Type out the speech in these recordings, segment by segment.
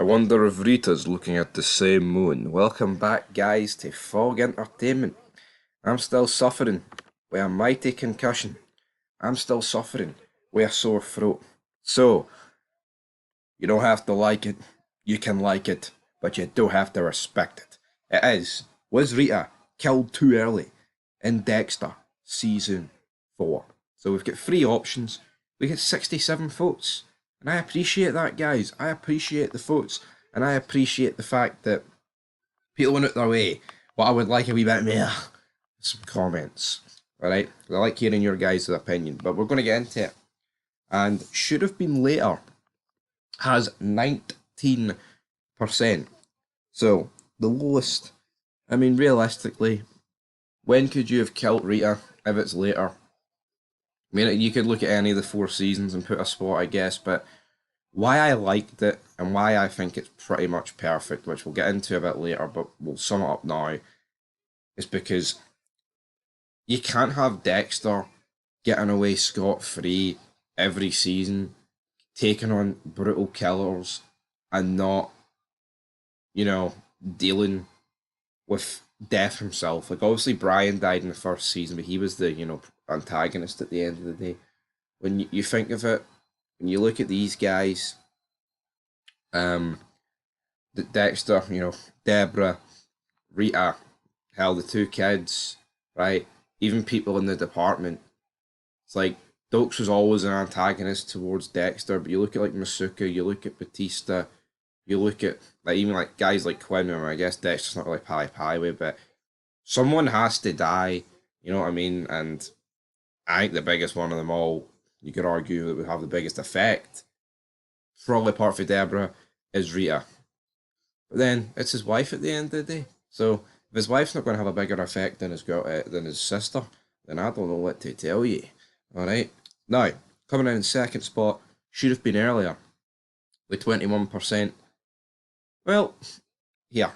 I wonder if Rita's looking at the same moon. Welcome back, guys, to Fog Entertainment. I'm still suffering with a mighty concussion. I'm still suffering with a sore throat. So, you don't have to like it. You can like it, but you do have to respect it. It is. Was Rita killed too early in Dexter season 4? So we've got three options. We get 67 votes. And I appreciate that, guys. I appreciate the votes. And I appreciate the fact that people went out their way. What I would like a wee bit more, some comments. Alright? I like hearing your guys' opinion. But we're going to get into it. And should have been later has 19%. So, the lowest. I mean, realistically, when could you have killed Rita if it's later? I mean, you could look at any of the 4 seasons and put a spot, I guess, but why I liked it and why I think it's pretty much perfect, which we'll get into a bit later, but we'll sum it up now, is because you can't have Dexter getting away scot-free every season, taking on brutal killers, and not, dealing with death himself. Like, obviously, Brian died in the first season, but he was the, antagonist at the end of the day. When you think of it, when you look at these guys, Dexter, Deborah, Rita, hell, the two kids, right? Even people in the department. It's like, Dokes was always an antagonist towards Dexter, but you look at, like, Masuka, you look at Batista, you look at, like, even, like, guys like Quinn, or I guess Dexter's not really pie with, but someone has to die, you know what I mean? And I think the biggest one of them all, you could argue that would have the biggest effect, probably apart from Deborah, is Rita. But then it's his wife at the end of the day. So if his wife's not going to have a bigger effect than his sister, then I don't know what to tell you. All right. Now coming in second spot should have been earlier with 21%. Well, yeah,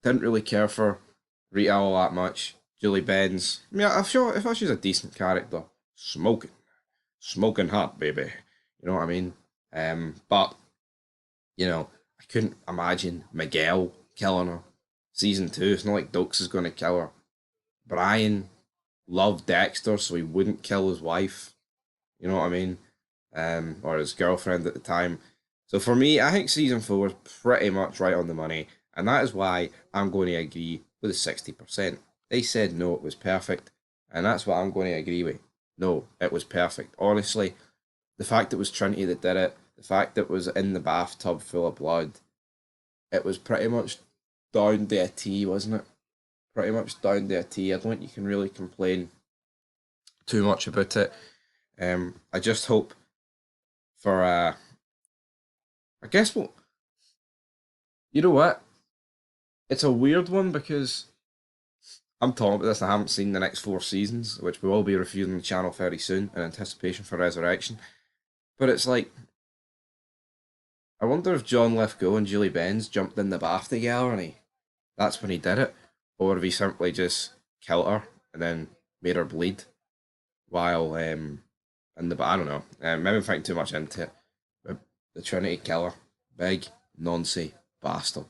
didn't really care for Rita all that much. Julie Benz. I mean, I thought she's a decent character. Smoking hot, baby. You know what I mean? But I couldn't imagine Miguel killing her. Season 2, it's not like Dokes is going to kill her. Brian loved Dexter, so he wouldn't kill his wife. You know what I mean? Or his girlfriend at the time. So for me, I think season 4 is pretty much right on the money, and that is why I'm going to agree with the 60%. They said no, it was perfect, and that's what I'm going to agree with. No, it was perfect. Honestly, the fact it was Trinity that did it, the fact that it was in the bathtub full of blood, it was pretty much down to a T, wasn't it? Pretty much down to a T. I don't think you can really complain too much about it. I just hope for I guess what you know what? It's a weird one because I'm talking about this and I haven't seen the next 4 seasons, which we will be reviewing on the channel very soon in anticipation for Resurrection. But it's like, I wonder if John Lithgow and Julie Benz jumped in the bath together and that's when he did it, or if he simply just killed her and then made her bleed while in the I don't know. Maybe I'm thinking too much into it. But the Trinity killer, big noncy bastard.